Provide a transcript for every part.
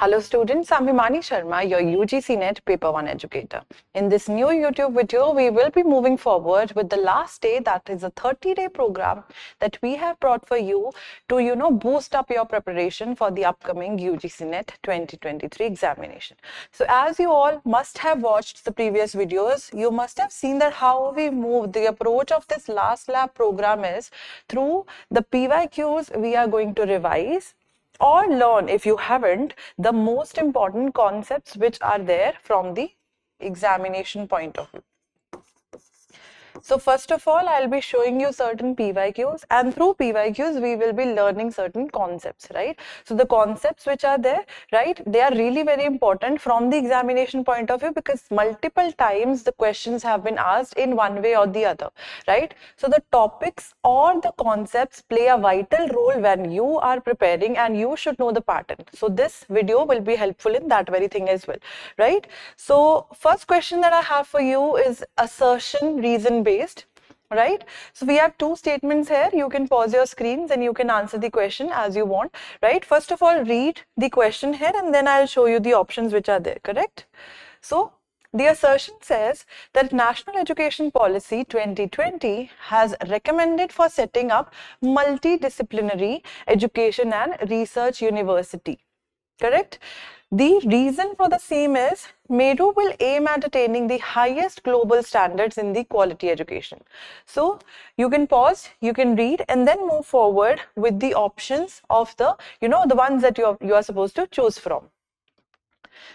Hello students, I'm Himani Sharma, your UGC NET Paper 1 educator. In this new YouTube video, we will be moving forward with the last day, that is a 30-day program that we have brought for you to, boost up your preparation for the upcoming UGC NET 2023 examination. So as you all must have watched the previous videos, you must have seen that how we move, the approach of this last lab program is through the PYQs we are going to revise or learn, if you haven't, the most important concepts which are there from the examination point of view. So first of all, I'll be showing you certain PYQs, and through PYQs we will be learning certain concepts, right? So the concepts which are there, right, they are really very important from the examination point of view, because multiple times the questions have been asked in one way or the other, right? So the topics or the concepts play a vital role when you are preparing, and you should know the pattern. So this video will be helpful in that very thing as well, right? So first question that I have for you is assertion reason based. Right, so we have two statements here. You can pause your screens and you can answer the question as you want, right? First of all, read the question here and then I'll show you the options which are there, correct? So the assertion says that National Education Policy 2020 has recommended for setting up multidisciplinary education and research university, correct? The reason for the same is MERU will aim at attaining the highest global standards in the quality education. So you can pause, you can read and then move forward with the options of the, the ones that you are supposed to choose from.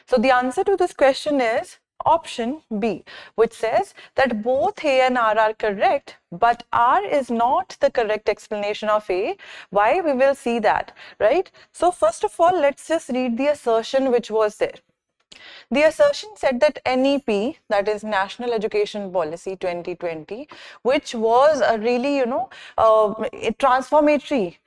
So the answer to this question is option B, which says that both A and R are correct, but R is not the correct explanation of A. Why? We will see that, right? So first of all, let's just read the assertion which was there. The assertion said that NEP, that is National Education Policy 2020, which was a really, a transformatory,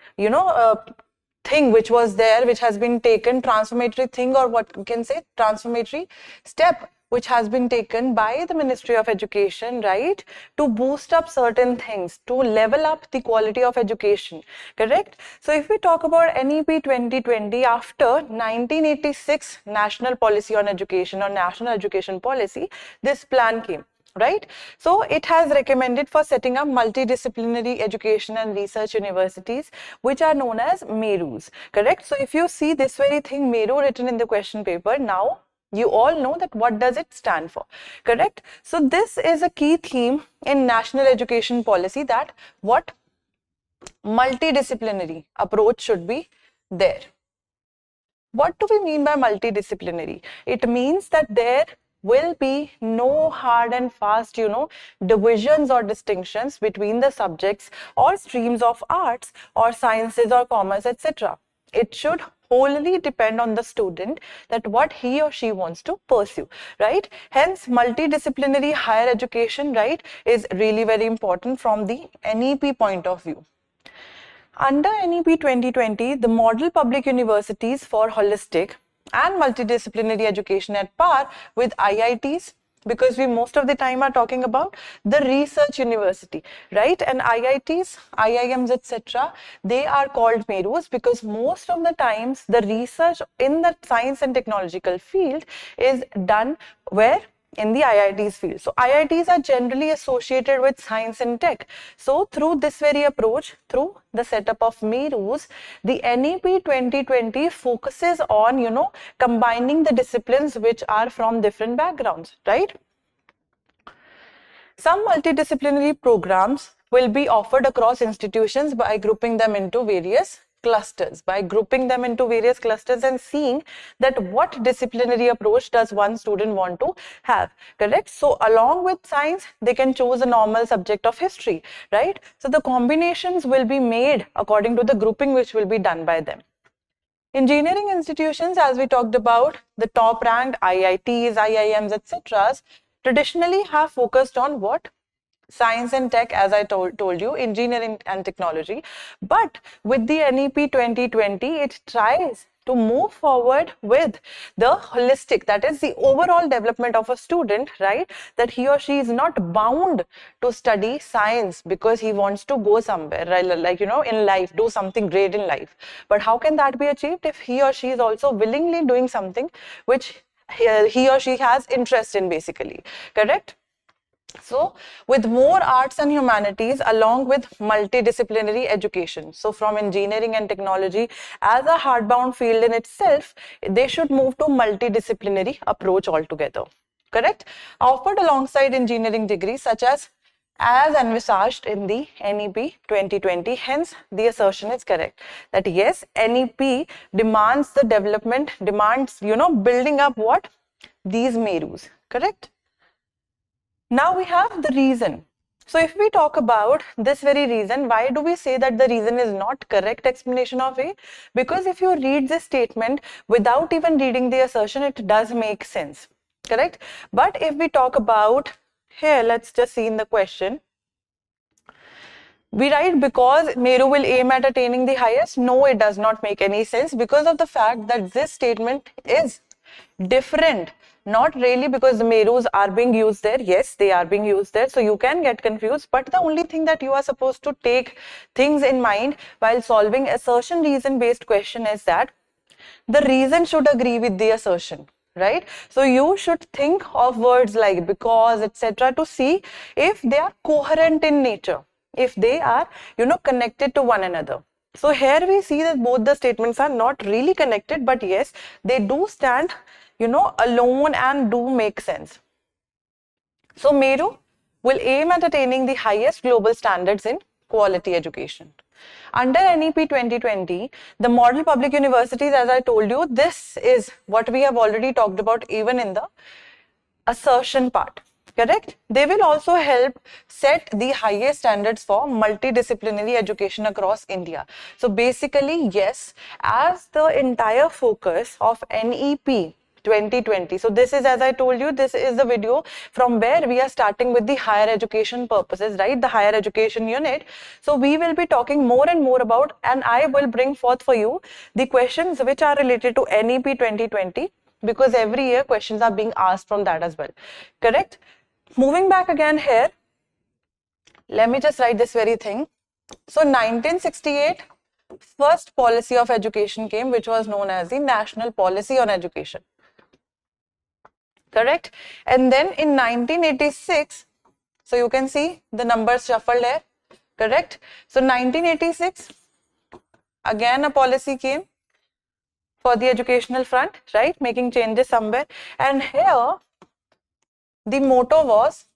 thing which was there, which has been taken, transformatory thing, or what you can say, transformatory step which has been taken by the Ministry of Education, right, to boost up certain things, to level up the quality of education, correct? So if we talk about NEP 2020, after 1986 National Policy on Education or National Education Policy, this plan came. Right, so it has recommended for setting up multidisciplinary education and research universities, which are known as MERUs, correct? So if you see this very thing, MERU, written in the question paper, now you all know that what does it stand for, correct? So this is a key theme in National Education Policy, that what multidisciplinary approach should be there. What do we mean by multidisciplinary? It means that there will be no hard and fast, divisions or distinctions between the subjects or streams of arts or sciences or commerce, etc. It should wholly depend on the student that what he or she wants to pursue, right? Hence, multidisciplinary higher education, right, is really very important from the NEP point of view. Under NEP 2020, the model public universities for holistic and multidisciplinary education at par with IITs, because we most of the time are talking about the research university, right? And IITs, IIMs, etc., they are called MERUs because most of the times the research in the science and technological field is done where? In the IITs field. So IITs are generally associated with science and tech. So through this very approach, through the setup of MERUs, the NEP 2020 focuses on, combining the disciplines which are from different backgrounds, right? Some multidisciplinary programs will be offered across institutions by grouping them into various clusters, and seeing that what disciplinary approach does one student want to have, correct? So along with science, they can choose a normal subject of history, right? So the combinations will be made according to the grouping which will be done by them. Engineering institutions, as we talked about, the top ranked IITs, IIMs, etc., traditionally have focused on what? Science and tech, as I told you, engineering and technology. But with the NEP 2020, it tries to move forward with the holistic, that is the overall development of a student, right? That he or she is not bound to study science because he wants to go somewhere, right? Like, you know, in life, do something great in life. But how can that be achieved if he or she is also willingly doing something which he or she has interest in, basically, correct? So with more arts and humanities along with multidisciplinary education, so from engineering and technology as a hardbound field in itself, they should move to multidisciplinary approach altogether, correct? Offered alongside engineering degrees such as envisaged in the NEP 2020. Hence, the assertion is correct that yes, NEP demands the development, demands, you know, building up what? These MERUs, correct? Now we have the reason. So if we talk about this very reason, why do we say that the reason is not correct explanation of A? Because if you read this statement without even reading the assertion, it does make sense, correct? But if we talk about here, let's just see in the question. We write because Meru will aim at attaining the highest. No, it does not make any sense because of the fact that this statement is different. Not really because the Merus are being used there. Yes, they are being used there. So you can get confused. But the only thing that you are supposed to take things in mind while solving assertion reason based question is that the reason should agree with the assertion, right? So you should think of words like because, etc. to see if they are coherent in nature, if they are, you know, connected to one another. So here we see that both the statements are not really connected, but yes, they do stand, you know, alone and do make sense. So Meru will aim at attaining the highest global standards in quality education. Under NEP 2020, the model public universities, as I told you, this is what we have already talked about even in the assertion part, correct? They will also help set the highest standards for multidisciplinary education across India. So basically, yes, as the entire focus of NEP 2020. So this is, as I told you, this is the video from where we are starting with the higher education purposes, right? The higher education unit. So we will be talking more and more about, and I will bring forth for you the questions which are related to NEP 2020, because every year questions are being asked from that as well, correct? Moving back again here, let me just write this very thing. So 1968, first policy of education came, which was known as the National Policy on Education. Correct? And then in 1986, so you can see the numbers shuffled here, correct? So 1986, again a policy came for the educational front, right? Making changes somewhere. And here, the motto was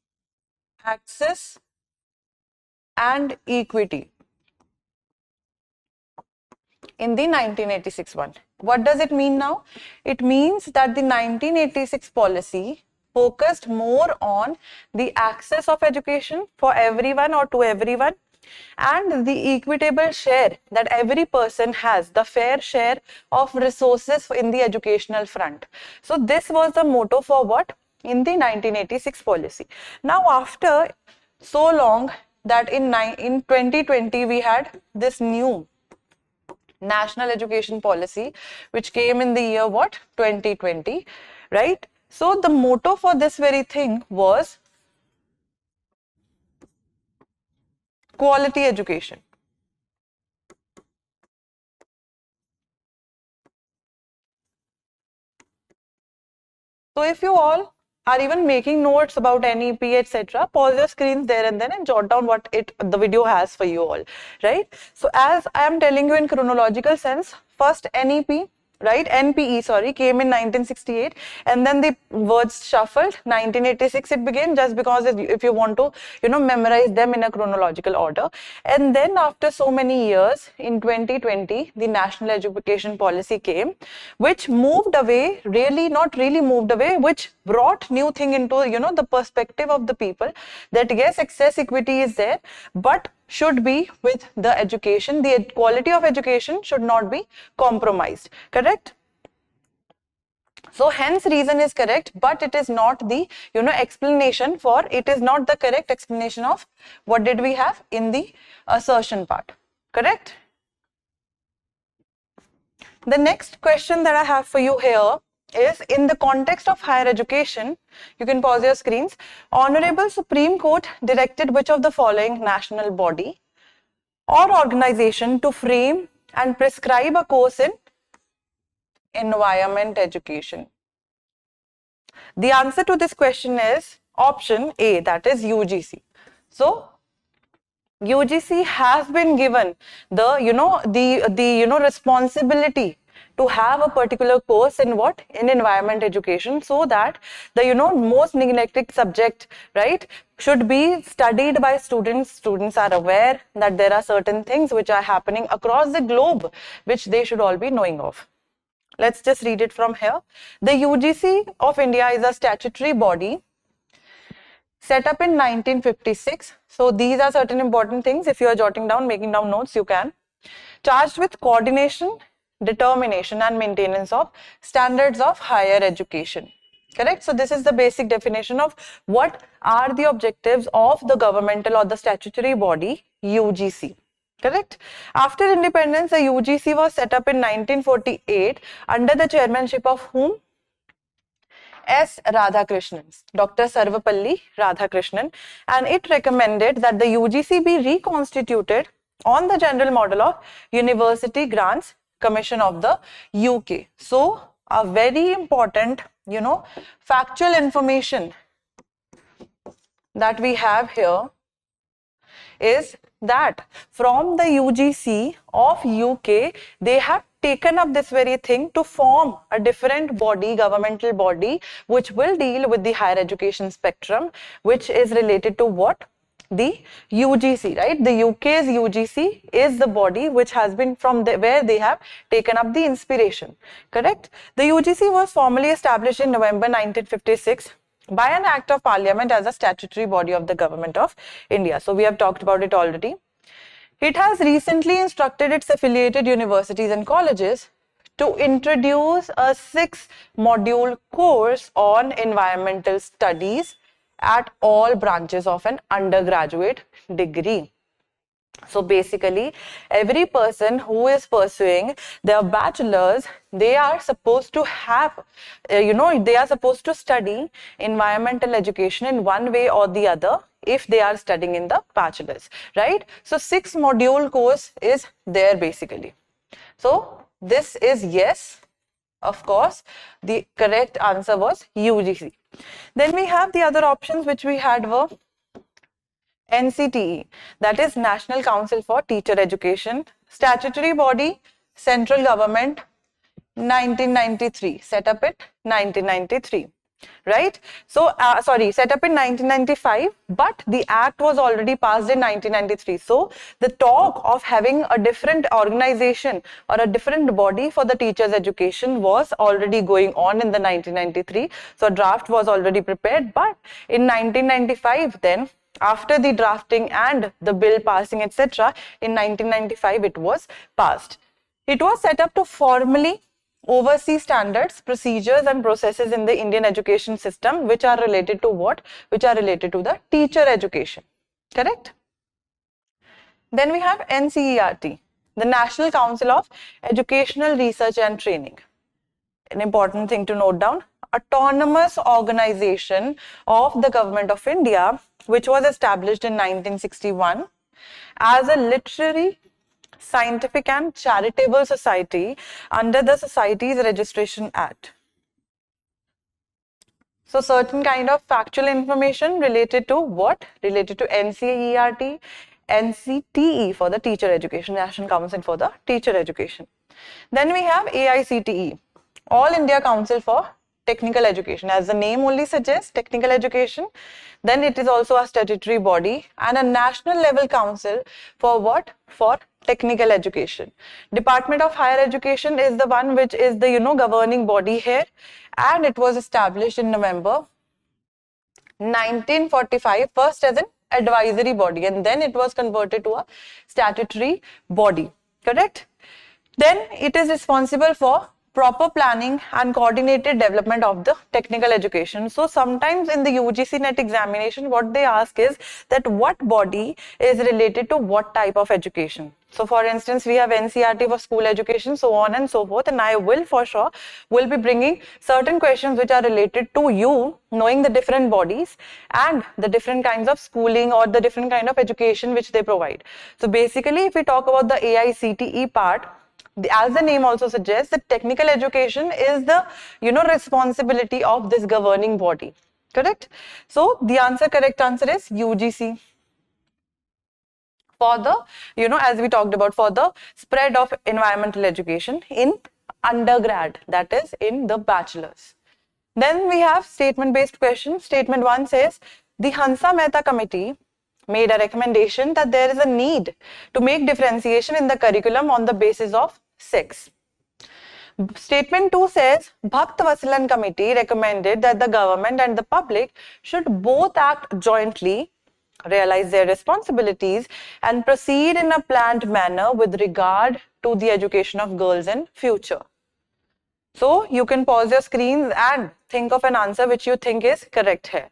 access and equity in the 1986 one. What does it mean now? It means that the 1986 policy focused more on the access of education for everyone or to everyone, and the equitable share, that every person has the fair share of resources in the educational front. So this was the motto for what? In the 1986 policy. Now after so long that in 2020 we had this new National Education Policy, which came in the year what? 2020, right? So the motto for this very thing was quality education. So if you all are even making notes about NEP, etc., pause your screens there and then and jot down what the video has for you all, right? So as I am telling you in chronological sense, first NEP, right, NPE, sorry, came in 1968, and then the words shuffled. 1986 it began, just because if you want to, you know, memorize them in a chronological order. And then after so many years, in 2020, the National Education Policy came, which moved away, really not really moved away, which brought new thing into, you know, the perspective of the people, that yes, access equity is there, but should be with the education. The quality of education should not be compromised, correct? So hence reason is correct, but it is not the, you know, explanation for, it is not the correct explanation of what did we have in the assertion part, correct? The next question that I have for you here is, in the context of higher education, you can pause your screens. Honorable Supreme Court directed which of the following national body or organization to frame and prescribe a course in environment education? The answer to this question is option A, that is UGC. So UGC has been given the responsibility to have a particular course in what? In environment education, so that the most neglected subject, right, should be studied by students. Students are aware that there are certain things which are happening across the globe which they should all be knowing of. Let's just read it from here. The UGC of India is a statutory body set up in 1956. So these are certain important things. If you are jotting down, making down notes, you can. Charged with coordination, determination and maintenance of standards of higher education. Correct? So this is the basic definition of what are the objectives of the governmental or the statutory body UGC. Correct? After independence, the UGC was set up in 1948 under the chairmanship of whom? S. Radhakrishnan, Dr. Sarvapalli Radhakrishnan, and it recommended that the UGC be reconstituted on the general model of University Grants Commission of the UK. So, a very important, factual information that we have here is that from the UGC of UK, they have taken up this very thing to form a different body, governmental body, which will deal with the higher education spectrum, which is related to what? The UGC, right? The UK's UGC is the body which has been from where they have taken up the inspiration. Correct? The UGC was formally established in November 1956 by an act of parliament as a statutory body of the government of India. So we have talked about it already. It has recently instructed its affiliated universities and colleges to introduce a 6-module course on environmental studies at all branches of an undergraduate degree. So basically, every person who is pursuing their bachelor's, they are supposed to have, they are supposed to study environmental education in one way or the other if they are studying in the bachelor's, right? So 6-module course is there basically. So this is yes, of course, the correct answer was UGC. Then we have the other options which we had were NCTE, that is National Council for Teacher Education, statutory body, central government, 1993, set up at 1993, right? So, set up in 1995, but the act was already passed in 1993. So, the talk of having a different organization or a different body for the teachers' education was already going on in the 1993. So, a draft was already prepared, but in 1995 then, after the drafting and the bill passing, etc., in 1995 it was passed. It was set up to formally oversee standards, procedures and processes in the Indian education system which are related to what? Which are related to the teacher education. Correct? Then we have NCERT, the National Council of Educational Research and Training. An important thing to note down, autonomous organization of the Government of India, which was established in 1961 as a literary, scientific and charitable society under the Societies Registration Act. So certain kind of factual information related to what? Related to NCERT, NCTE for the teacher education, National Council for the Teacher Education. Then we have AICTE, All India Council for Technical Education. As the name only suggests, technical education. Then it is also a statutory body and a national level council for what? For technical education. Department of Higher Education is the one which is the governing body here, and it was established in November 1945, first as an advisory body, and then it was converted to a statutory body. Correct? Then it is responsible for proper planning and coordinated development of the technical education. So sometimes in the UGC NET examination, what they ask is that what body is related to what type of education. So for instance, we have NCERT for school education, so on and so forth, and I will for sure will be bringing certain questions which are related to you knowing the different bodies and the different kinds of schooling or the different kind of education which they provide. So basically, if we talk about the AICTE part, as the name also suggests, that technical education is the responsibility of this governing body. Correct? So the correct answer is UGC. For the, as we talked about, for the spread of environmental education in undergrad, that is in the bachelor's. Then we have statement based questions. Statement 1 says, the Hansa Mehta committee made a recommendation that there is a need to make differentiation in the curriculum on the basis of sex. Statement 2 says, Bhaktavasalam committee recommended that the government and the public should both act jointly, realize their responsibilities, and proceed in a planned manner with regard to the education of girls in future. So you can pause your screens and think of an answer which you think is correct here.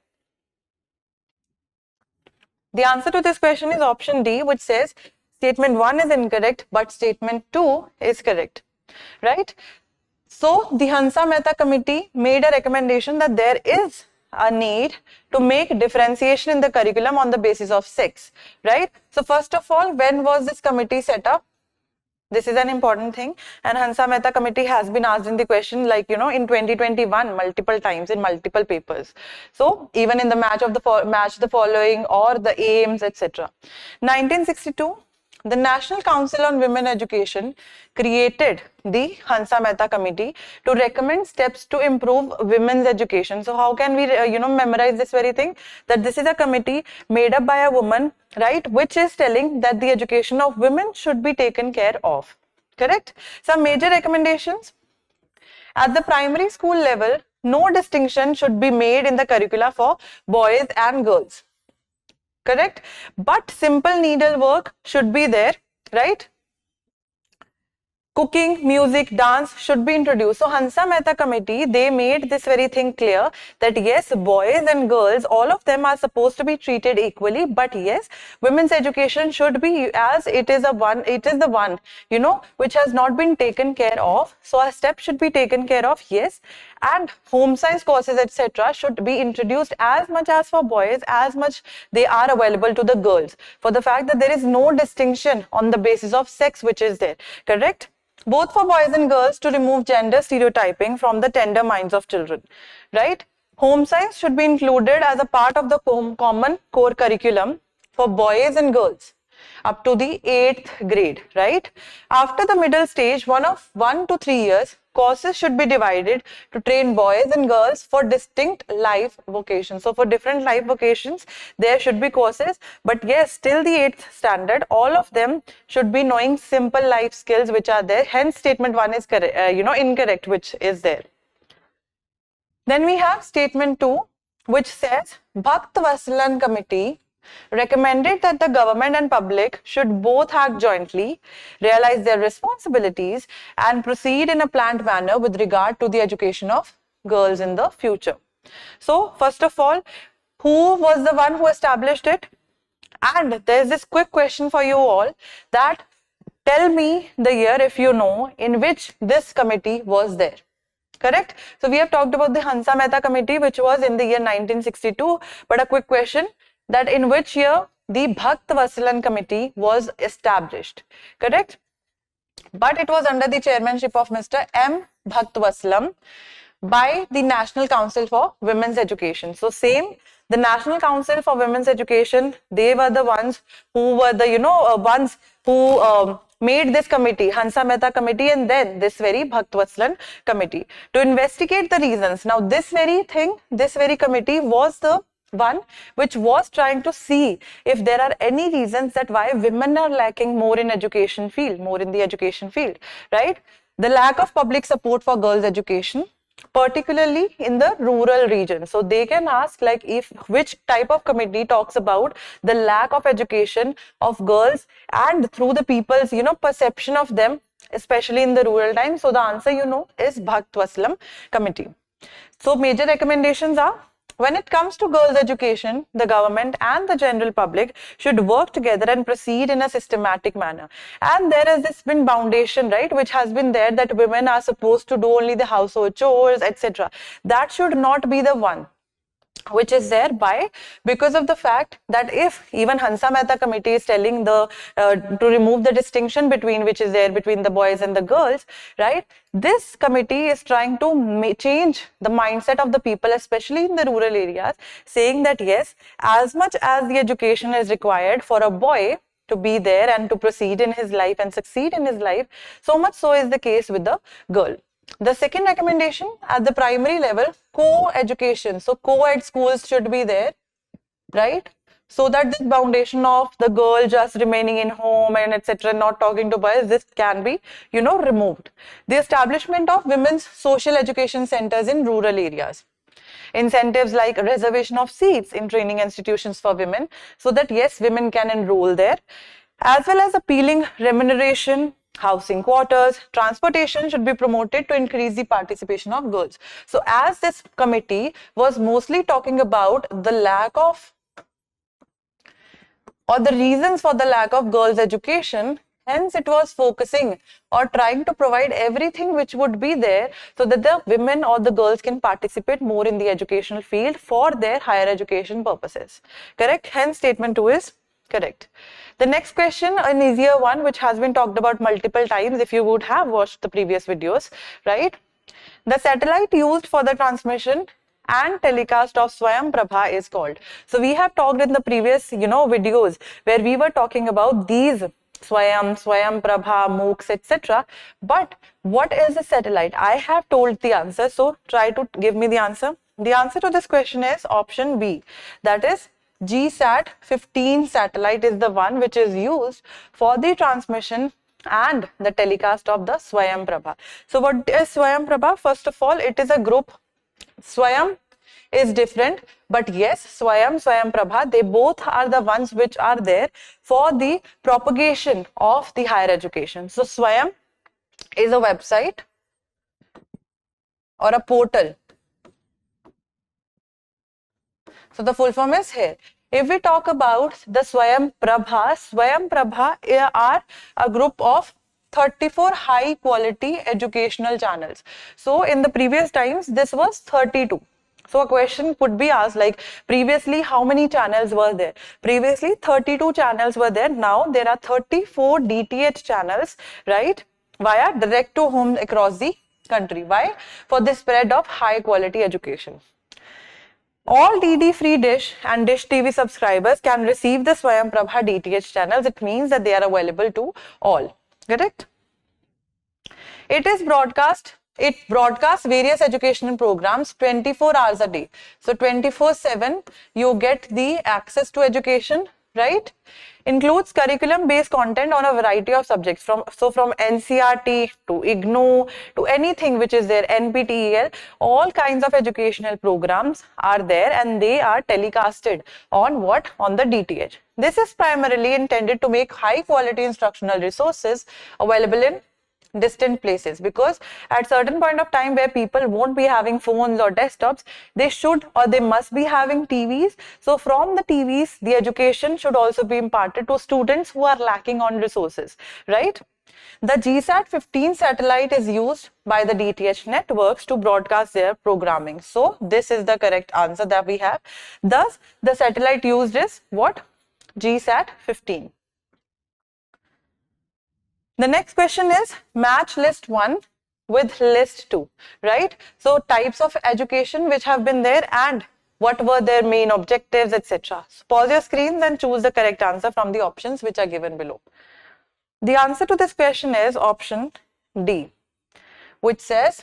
The answer to this question is option D, which says statement 1 is incorrect, but statement 2 is correct, right? So the Hansa Mehta committee made a recommendation that there is a need to make differentiation in the curriculum on the basis of sex, right? So first of all, when was this committee set up? This is an important thing, and Hansa Mehta committee has been asked in the question, like, in 2021 multiple times in multiple papers. So even in the match the following or the aims, etc. 1962, the National Council on Women Education created the Hansa Mehta committee to recommend steps to improve women's education. So how can we memorize this very thing, that this is a committee made up by a woman, right, which is telling that the education of women should be taken care of. Correct? Some major recommendations: at the primary school level, no distinction should be made in the curricula for boys and girls. Correct? But simple needlework should be there, right? Cooking, music, dance should be introduced. So Hansa Mehta committee, they made this very thing clear that yes, boys and girls, all of them are supposed to be treated equally, but yes, women's education should be, as it is the one, which has not been taken care of. So a step should be taken care of, yes, and home science courses, etc. should be introduced as much as for boys, as much they are available to the girls, for the fact that there is no distinction on the basis of sex which is there. Correct? Both for boys and girls, to remove gender stereotyping from the tender minds of children, right? Home science should be included as a part of the common core curriculum for boys and girls up to the 8th grade, right? After the middle stage, 1 to 3 years, courses should be divided to train boys and girls for distinct life vocations. So for different life vocations, there should be courses, but yes, till the 8th standard, all of them should be knowing simple life skills which are there. Hence, statement 1 is correct, incorrect, which is there. Then we have statement 2, which says Bhaktavasalam committee recommended that the government and public should both act jointly, realize their responsibilities, and proceed in a planned manner with regard to the education of girls in the future. So, first of all, who was the one who established it? And there's this quick question for you all, that tell me the year, if you know, in which this committee was there. Correct? So, we have talked about the Hansa Mehta committee, which was in the year 1962, but a quick question, that in which year the Bhaktavasalam committee was established. Correct? But it was under the chairmanship of Mr. M. Bhaktavasalam by the National Council for Women's Education. So same, the National Council for Women's Education, they were the ones who were the ones who made this committee, Hansa Mehta committee, and then this very Bhaktavasalam committee to investigate the reasons. Now this very committee was the one which was trying to see if there are any reasons that why women are lacking more in the education field, right? The lack of public support for girls' education, particularly in the rural region. So they can ask, like, if which type of committee talks about the lack of education of girls and through the people's perception of them especially in the rural times? So the answer is Bhaktavasalam committee. So major recommendations are, when it comes to girls' education, the government and the general public should work together and proceed in a systematic manner. And there has this been foundation, right, which has been there, that women are supposed to do only the household chores, etc. That should not be the one which is there. By because of the fact that if even Hansa Mehta committee is telling the to remove the distinction between which is there between the boys and the girls, right, this committee is trying to change the mindset of the people, especially in the rural areas, saying that yes, as much as the education is required for a boy to be there and to proceed in his life and succeed in his life, so much so is the case with the girl. The second recommendation, at the primary level, co-education. So co-ed schools should be there, right? So that this foundation of the girl just remaining in home and etc., not talking to boys, this can be, removed. The establishment of women's social education centers in rural areas. Incentives like reservation of seats in training institutions for women, so that yes, women can enroll there, as well as appealing remuneration, housing quarters, transportation should be promoted to increase the participation of girls. So as this committee was mostly talking about the lack of or the reasons for the lack of girls' education, hence it was focusing or trying to provide everything which would be there so that the women or the girls can participate more in the educational field for their higher education purposes. Correct? Hence statement 2 is correct. The next question, an easier one, which has been talked about multiple times if you would have watched the previous videos, right? The satellite used for the transmission and telecast of Swayam Prabha is called. So we have talked in the previous, videos where we were talking about these Swayam Prabha, MOOCs, etc. But what is a satellite? I have told the answer, so try to give me the answer. The answer to this question is option B, that is GSAT 15 satellite is the one which is used for the transmission and the telecast of the Swayam Prabha. So what is Swayam Prabha? First of all, it is a group. Swayam is different, but yes, Swayam Prabha, they both are the ones which are there for the propagation of the higher education. So Swayam is a website or a portal. So the full form is here. If we talk about the Swayam Prabha are a group of 34 high quality educational channels. So in the previous times, this was 32. So a question could be asked like, previously how many channels were there? Previously 32 channels were there. Now there are 34 DTH channels, right? Via direct to home across the country. Why? For the spread of high quality education. All DD free Dish and Dish TV subscribers can receive the Swayam Prabha DTH channels. It means that they are available to all. Correct? It broadcasts various educational programs 24 hours a day. So 24/7 you get the access to education, right? Includes curriculum based content on a variety of subjects from NCERT to IGNOU to anything which is there, NPTEL, all kinds of educational programs are there and they are telecasted on what? On the DTH. This is primarily intended to make high quality instructional resources available in distant places, because at certain point of time where people won't be having phones or desktops, they should or they must be having TVs. So from the TVs, the education should also be imparted to students who are lacking on resources, right? The GSAT 15 satellite is used by the DTH networks to broadcast their programming. So this is the correct answer that we have. Thus, the satellite used is what? GSAT 15. The next question is match list 1 with list 2, right? So types of education which have been there and what were their main objectives, etc. So pause your screens and choose the correct answer from the options which are given below. The answer to this question is option D, which says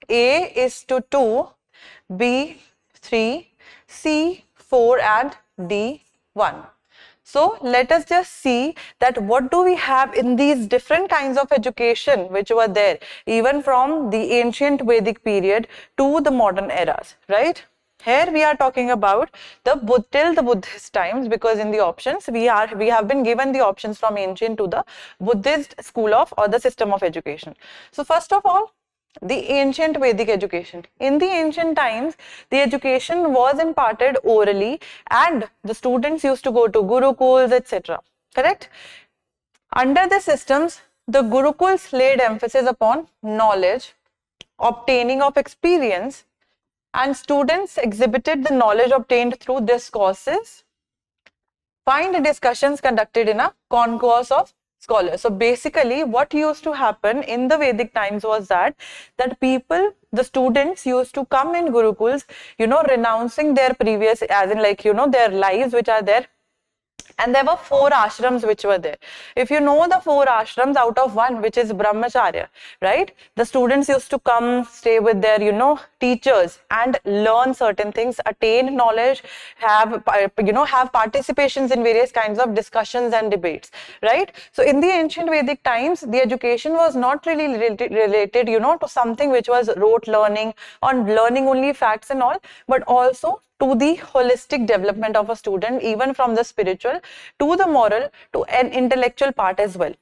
A is to 2, B 3, C 4 and D 1. So let us just see that what do we have in these different kinds of education which were there even from the ancient Vedic period to the modern eras, right? Here we are talking about till the Buddhist times, because in the options we have been given the options from ancient to the Buddhist school of or the system of education. So first of all, the ancient Vedic education. In the ancient times, the education was imparted orally and the students used to go to gurukuls, etc. Correct? Under the systems, the gurukuls laid emphasis upon knowledge, obtaining of experience, and students exhibited the knowledge obtained through discourses, find discussions conducted in a concourse of scholars. So basically what used to happen in the Vedic times was that people, the students used to come in gurukuls, renouncing their previous, as in like, their lives which are there. And there were 4 ashrams which were there. If you know the 4 ashrams out of one, which is brahmacharya, right? The students used to come, stay with their, teachers and learn certain things, attain knowledge, have participations in various kinds of discussions and debates, right? So in the ancient Vedic times, the education was not really related, to something which was rote learning, on learning only facts and all, but also to the holistic development of a student, even from the spiritual to the moral to an intellectual part as well.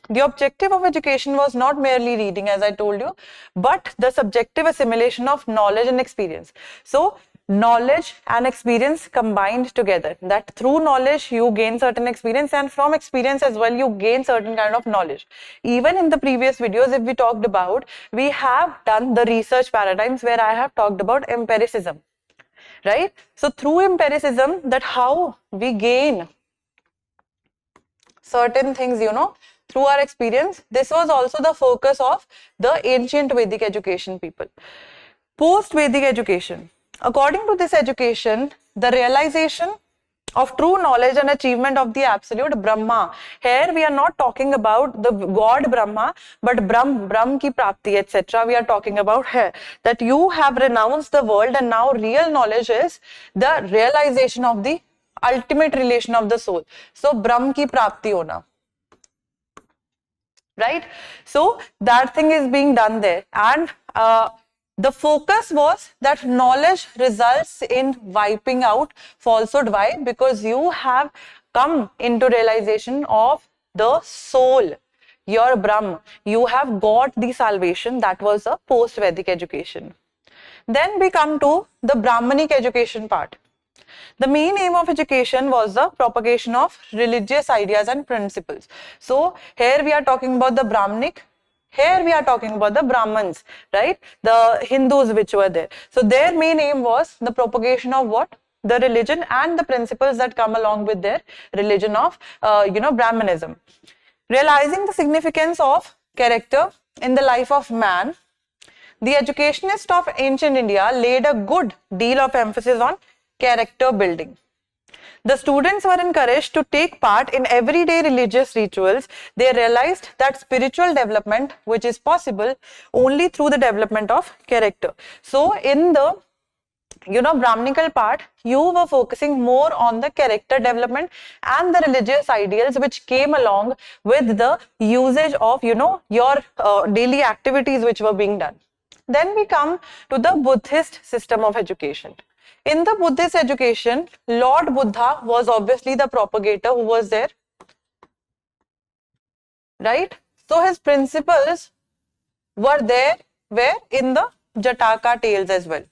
The objective of education was not merely reading, as I told you, but the subjective assimilation of knowledge and experience. So knowledge and experience combined together, that through knowledge you gain certain experience, and from experience as well you gain certain kind of knowledge. Even in the previous videos, if we talked about, we have done the research paradigms where I have talked about empiricism. Right? So through empiricism, that how we gain certain things, through our experience. This was also the focus of the ancient Vedic education people. Post-Vedic education. According to this education, the realization of true knowledge and achievement of the absolute Brahma. Here we are not talking about the God Brahma, but Brahm ki prapti, etc. We are talking about here that you have renounced the world and now real knowledge is the realization of the ultimate relation of the soul. So Brahm ki prapti hona. Right? So that thing is being done there, and the focus was that knowledge results in wiping out falsehood. Why? Because you have come into realization of the soul, your Brahm. You have got the salvation. That was a post-Vedic education. Then we come to the Brahmanic education part. The main aim of education was the propagation of religious ideas and principles. So here we are talking about the Brahmanic. Here we are talking about the Brahmins, right? The Hindus which were there. So their main aim was the propagation of what? The religion and the principles that come along with their religion of, Brahmanism. Realizing the significance of character in the life of man, the educationists of ancient India laid a good deal of emphasis on character building. The students were encouraged to take part in everyday religious rituals. They realized that spiritual development, which is possible only through the development of character. So in the Brahmanical part, you were focusing more on the character development and the religious ideals which came along with the usage of your daily activities which were being done. Then we come to the Buddhist system of education. In the Buddhist education, Lord Buddha was obviously the propagator who was there, right? So his principles were there where in the Jataka tales as well.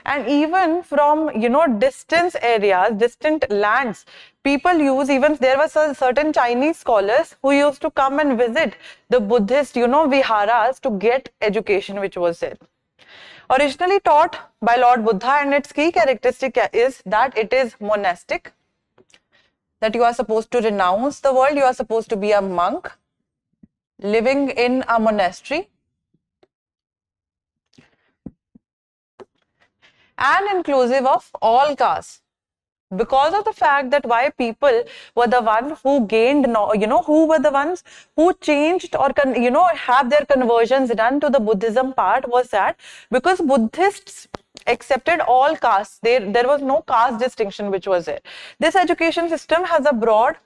And even from distant areas, distant lands, people use, even there were certain Chinese scholars who used to come and visit the Buddhist viharas to get education which was there. Originally taught by Lord Buddha, and its key characteristic is that it is monastic, that you are supposed to renounce the world, you are supposed to be a monk living in a monastery, and inclusive of all castes, because of the fact that why people were the ones who gained, who were the ones who changed or have their conversions done to the Buddhism part, was that because Buddhists accepted all castes. There was no caste distinction which was there. This education system has a broad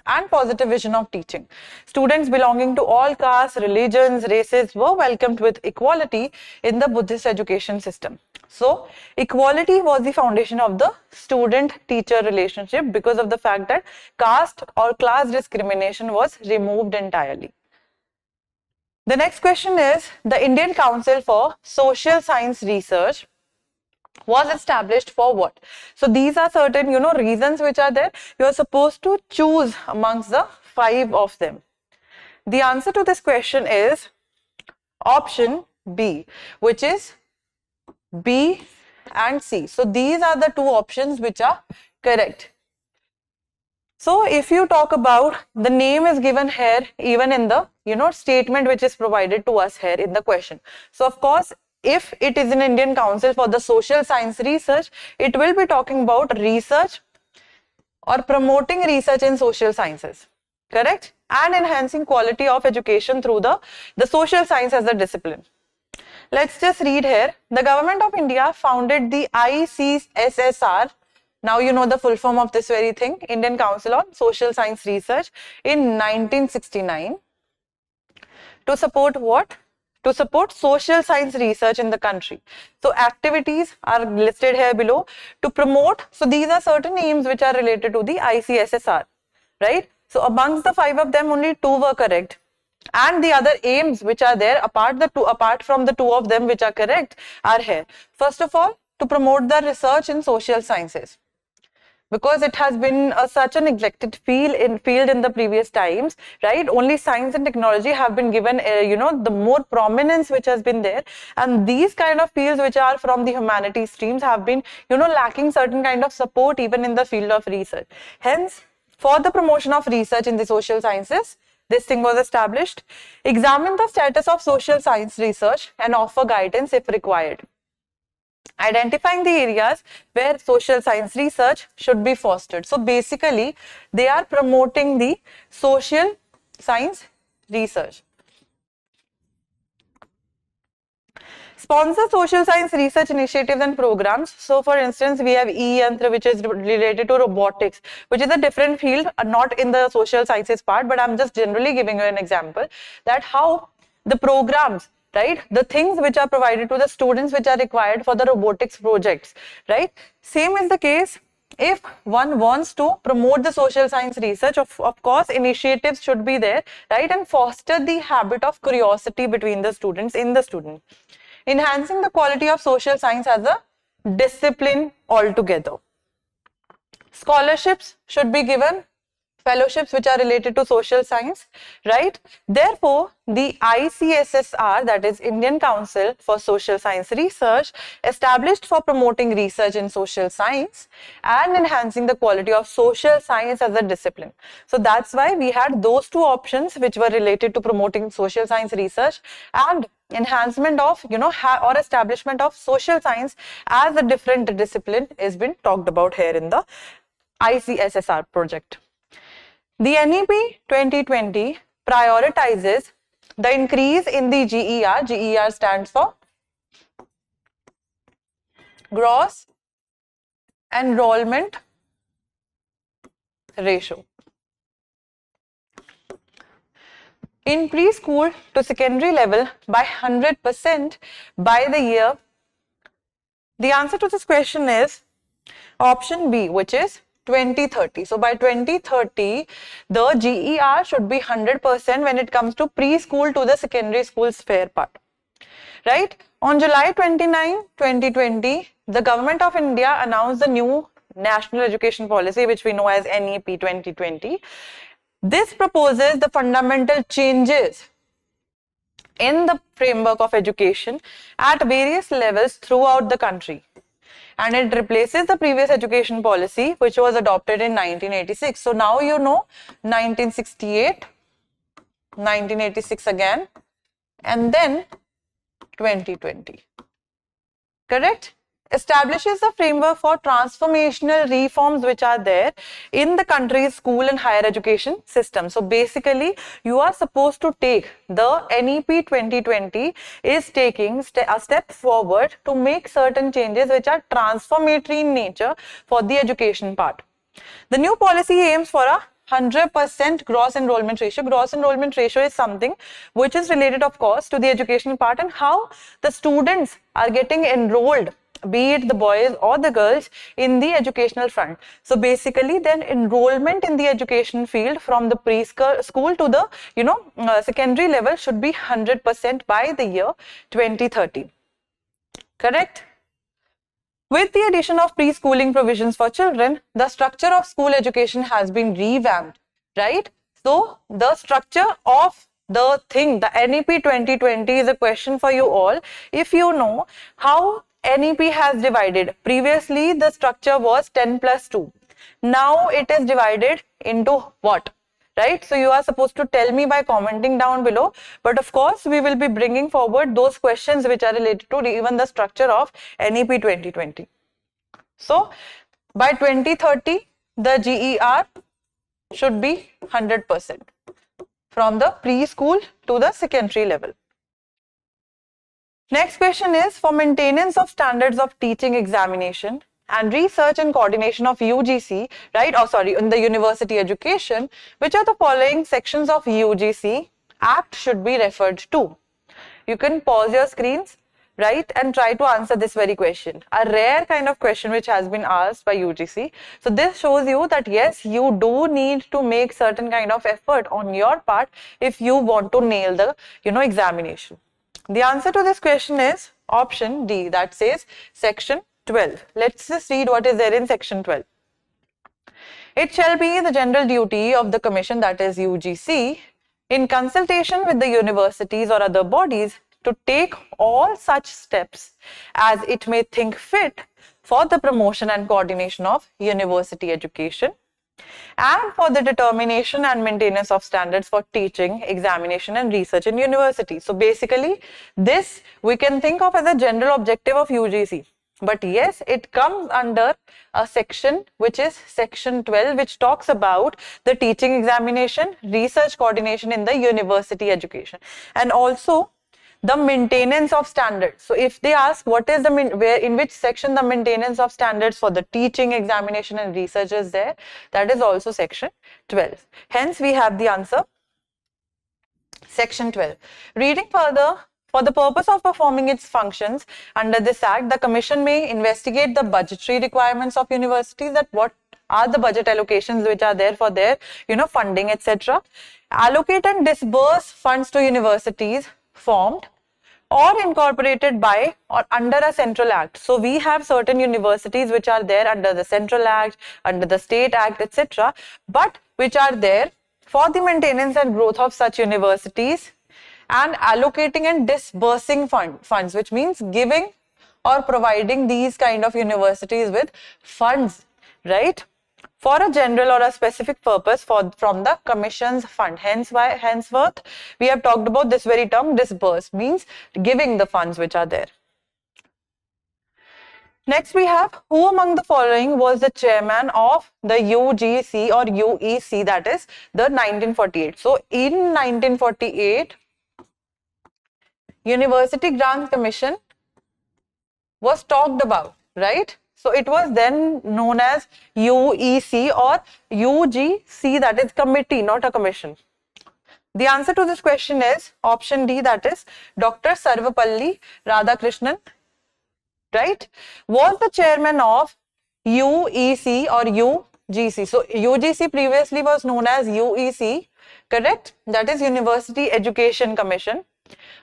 and positive vision of teaching. Students belonging to all castes, religions, races were welcomed with equality in the Buddhist education system. So, equality was the foundation of the student-teacher relationship because of the fact that caste or class discrimination was removed entirely. The next question is, the Indian Council for Social Science Research was established for what? So these are certain, reasons which are there. You are supposed to choose amongst the 5 of them. The answer to this question is option B, which is B and C. So these are the 2 options which are correct. So if you talk about, the name is given here even in the, statement which is provided to us here in the question. So of course, if it is an Indian Council for the Social Science Research, it will be talking about research or promoting research in social sciences, correct? And enhancing quality of education through the social science as a discipline. Let's just read here. The Government of India founded the IECSSR. Now you know the full form of this very thing, Indian Council on Social Science Research, in 1969. To support what? To support social science research in the country. So activities are listed here below. To promote, so these are certain aims which are related to the ICSSR, right? So amongst the 5 of them, only 2 were correct. And the other aims which are there, apart from the 2 of them which are correct, are here. First of all, to promote the research in social sciences, because it has been such a neglected field in the previous times, right? Only science and technology have been given, the more prominence which has been there, and these kind of fields which are from the humanities streams have been, lacking certain kind of support even in the field of research. Hence, for the promotion of research in the social sciences, this thing was established. Examine the status of social science research and offer guidance if required. Identifying the areas where social science research should be fostered. So basically, they are promoting the social science research. Sponsor social science research initiatives and programs. So for instance, we have E-Yantra, which is related to robotics, which is a different field, not in the social sciences part, but I'm just generally giving you an example that how the programs, right, the things which are provided to the students which are required for the robotics projects, right? Same is the case if one wants to promote the social science research. Of course, initiatives should be there, right, and foster the habit of curiosity between the students, in the student. Enhancing the quality of social science as a discipline altogether. Scholarships should be given, fellowships which are related to social science, right? Therefore, the ICSSR, that is Indian Council for Social Science Research, established for promoting research in social science and enhancing the quality of social science as a discipline. So that's why we had those 2 options which were related to promoting social science research and enhancement of, or establishment of social science as a different discipline is been talked about here in the ICSSR project. The NEP 2020 prioritizes the increase in the GER. GER stands for Gross Enrollment Ratio. In preschool to secondary level by 100% by the year. The answer to this question is option B, which is 2030. So by 2030, the GER should be 100% when it comes to preschool to the secondary school sphere part, right? On July 29, 2020, the Government of India announced the new National Education Policy, which we know as NEP 2020. This proposes the fundamental changes in the framework of education at various levels throughout the country. And it replaces the previous education policy which was adopted in 1986. So now you know 1968, 1986 again, and then 2020. Correct? Establishes the framework for transformational reforms which are there in the country's school and higher education system. So basically, you are supposed to take the NEP 2020 is taking a step forward to make certain changes which are transformatory in nature for the education part. The new policy aims for a 100% gross enrollment ratio. Gross enrollment ratio is something which is related, of course, to the educational part and how the students are getting enrolled, be it the boys or the girls, in the educational front. So basically, then enrollment in the education field from the preschool to the secondary level should be 100% by the year 2030. Correct? With the addition of preschooling provisions for children, the structure of school education has been revamped, right? So the structure of the thing, the NEP 2020 is a question for you all. If you know how NEP has divided, previously the structure was 10+2. Now it is divided into what? Right? So you are supposed to tell me by commenting down below. But of course, we will be bringing forward those questions which are related to even the structure of NEP 2020. So by 2030, the GER should be 100% from the preschool to the secondary level. Next question is, for maintenance of standards of teaching, examination and research and coordination of UGC, right? In the university education, which are the following sections of UGC Act should be referred to? You can pause your screens, right, and try to answer this very question. A rare kind of question which has been asked by UGC. So this shows you that yes, you do need to make certain kind of effort on your part if you want to nail the examination. The answer to this question is option D, that says section 12. Let's just read what is there in section 12. It shall be the general duty of the commission, that is UGC, in consultation with the universities or other bodies, to take all such steps as it may think fit for the promotion and coordination of university education and for the determination and maintenance of standards for teaching, examination and research in university. So basically, this we can think of as a general objective of UGC. But yes, it comes under a section which is section 12, which talks about the teaching, examination, research coordination in the university education and also the maintenance of standards. So if they ask what is in which section the maintenance of standards for the teaching, examination and research is there, that is also section 12. Hence we have the answer, section 12. Reading further, for the purpose of performing its functions under this act, the commission may investigate the budgetary requirements of universities, that what are the budget allocations which are there for their funding, etc. Allocate and disburse funds to universities formed or incorporated by or under a central act. So we have certain universities which are there under the central act, under the state act, etc., but which are there for the maintenance and growth of such universities, and allocating and disbursing funds, which means giving or providing these kind of universities with funds, right, for a general or a specific purpose from the commission's fund. Henceforth, we have talked about this very term, disburse, means giving the funds which are there. Next we have, who among the following was the chairman of the UGC or UEC, that is the 1948. So in 1948, University Grants Commission was talked about, right? So it was then known as UEC or UGC, that is committee, not a commission. The answer to this question is option D, that is Dr. Sarvapalli Radhakrishnan, right, was the chairman of UEC or UGC. So UGC previously was known as UEC, correct? That is University Education Commission,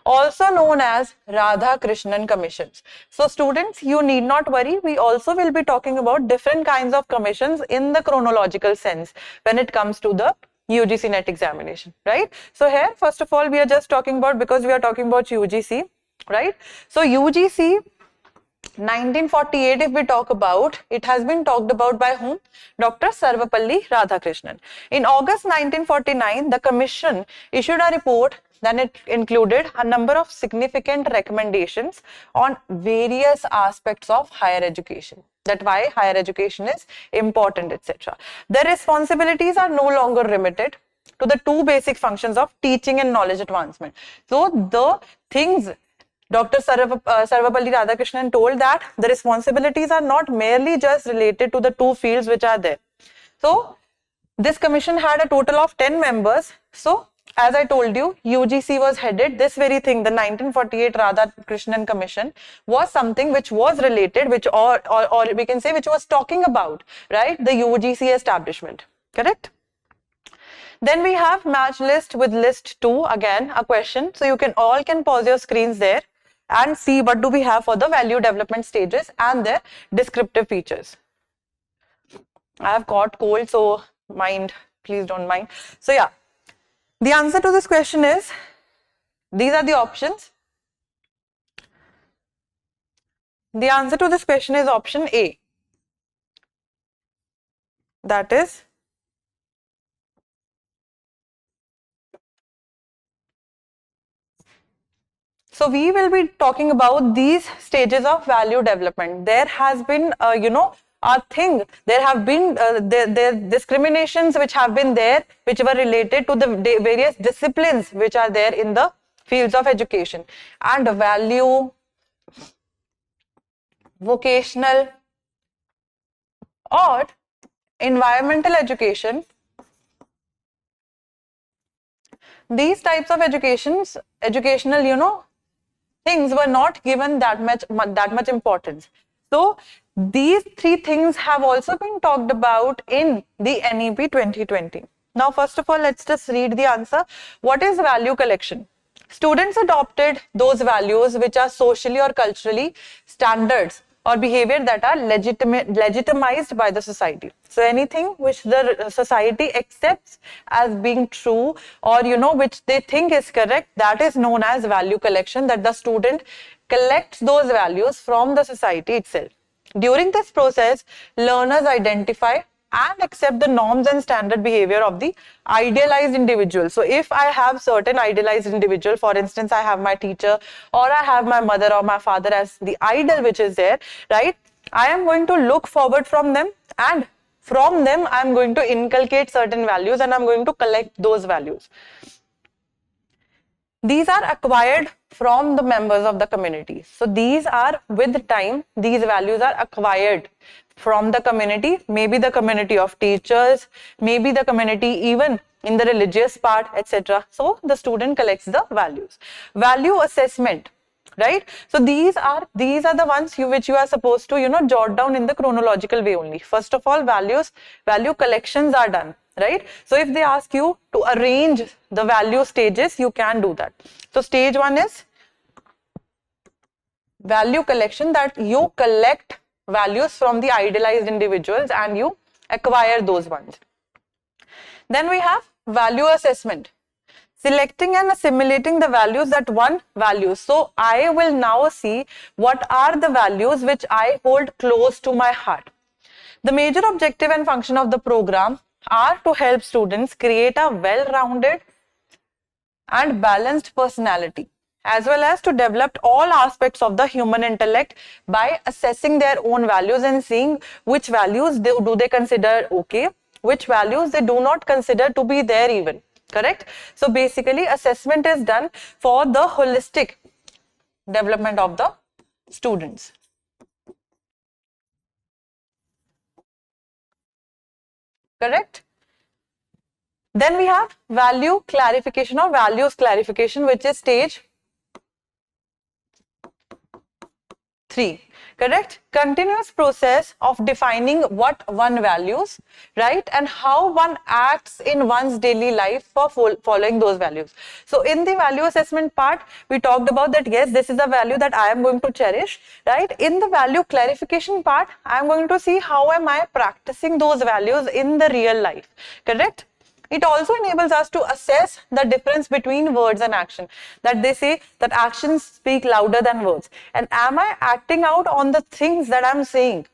also known as Radhakrishnan Commissions. So students, you need not worry. We also will be talking about different kinds of commissions in the chronological sense when it comes to the UGC NET examination, right? So here, first of all, we are just talking about, because we are talking about UGC, right? So UGC 1948, if we talk about, it has been talked about by whom? Dr. Sarvapalli Radhakrishnan. In August 1949, the commission issued a report. Then it included a number of significant recommendations on various aspects of higher education, that why higher education is important, etc. The responsibilities are no longer limited to the two basic functions of teaching and knowledge advancement. So the things Dr. Sarvapalli Radhakrishnan told, that the responsibilities are not merely just related to the two fields which are there. So This commission had a total of 10 members. So, as I told you, UGC was headed, this very thing, the 1948 Radhakrishnan Commission was something which was related, which or we can say which was talking about, right, the UGC establishment, correct? Then we have match list with list 2, again a question. So you can all pause your screens there and see what do we have for the value development stages and their descriptive features. I have caught cold, so please don't mind. So yeah, the answer to this question is, these are the options. The answer to this question is option A. That is so we will be talking about these stages of value development. There has been, there have been there discriminations which have been there, which were related to the various disciplines which are there in the fields of education, and value, vocational or environmental education. These types of educational, things were not given that much importance. So these three things have also been talked about in the NEP 2020. Now, first of all, let's just read the answer. What is value collection? Students adopted those values which are socially or culturally standards or behavior that are legitimized by the society. So anything which the society accepts as being true, or which they think is correct, that is known as value collection, that the student collects those values from the society itself. During this process, learners identify and accept the norms and standard behavior of the idealized individual. So if I have certain idealized individual, for instance, I have my teacher or I have my mother or my father as the idol which is there, right? I am going to look forward from them, and from them I am going to inculcate certain values and I am going to collect those values. These are acquired from the members of the community. So these are, with time, these values are acquired from the community, maybe the community of teachers, maybe the community even in the religious part, etc. So the student collects the values. Value assessment, right? So these are the ones which you are supposed to jot down in the chronological way only. First of all, value collections are done, right? So if they ask you to arrange the value stages, you can do that. So stage 1 is value collection, that you collect values from the idealized individuals and you acquire those ones. Then we have value assessment, selecting and assimilating the values that one values. So I will now see what are the values which I hold close to my heart. The major objective and function of the program are to help students create a well-rounded and balanced personality, as well as to develop all aspects of the human intellect by assessing their own values and seeing which values do they consider okay, which values they do not consider to be there even, correct? So basically assessment is done for the holistic development of the students. Correct? Then we have value clarification or values clarification, which is stage 3. Correct? Continuous process of defining what one values, right? And how one acts in one's daily life for following those values. So in the value assessment part, we talked about that, yes, this is a value that I am going to cherish, right? In the value clarification part, I am going to see how am I practicing those values in the real life, correct? It also enables us to assess the difference between words and action. That they say that actions speak louder than words. And am I acting out on the things that I'm saying?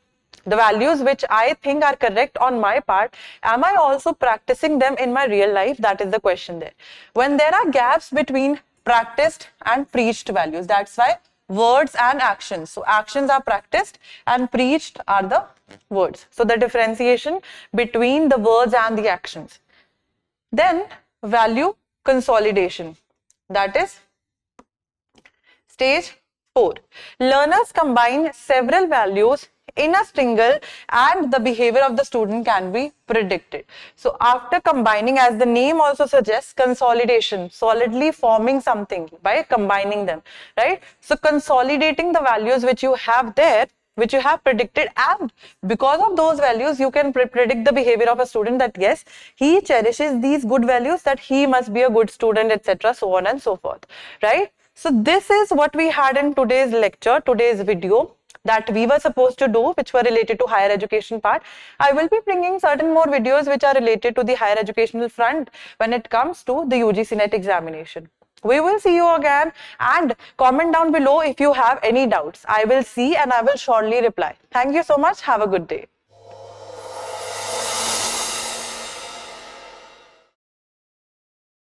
The values which I think are correct on my part, am I also practicing them in my real life? That is the question there. When there are gaps between practiced and preached values, that's why words and actions. So actions are practiced and preached are the words. So the differentiation between the words and the actions. Then value consolidation, that is stage 4. Learners combine several values in a single, and the behavior of the student can be predicted. So after combining, as the name also suggests, consolidation, solidly forming something by combining them, right? So consolidating the values which you have there, which you have predicted, and because of those values you can predict the behavior of a student, that yes, he cherishes these good values, that he must be a good student, etc., so on and so forth, right? So this is what we had in today's lecture, today's video, that we were supposed to do, which were related to higher education part. I will be bringing certain more videos which are related to the higher educational front when it comes to the UGC NET examination. We will see you again, and comment down below if you have any doubts. I will see and I will surely reply. Thank you so much. Have a good day.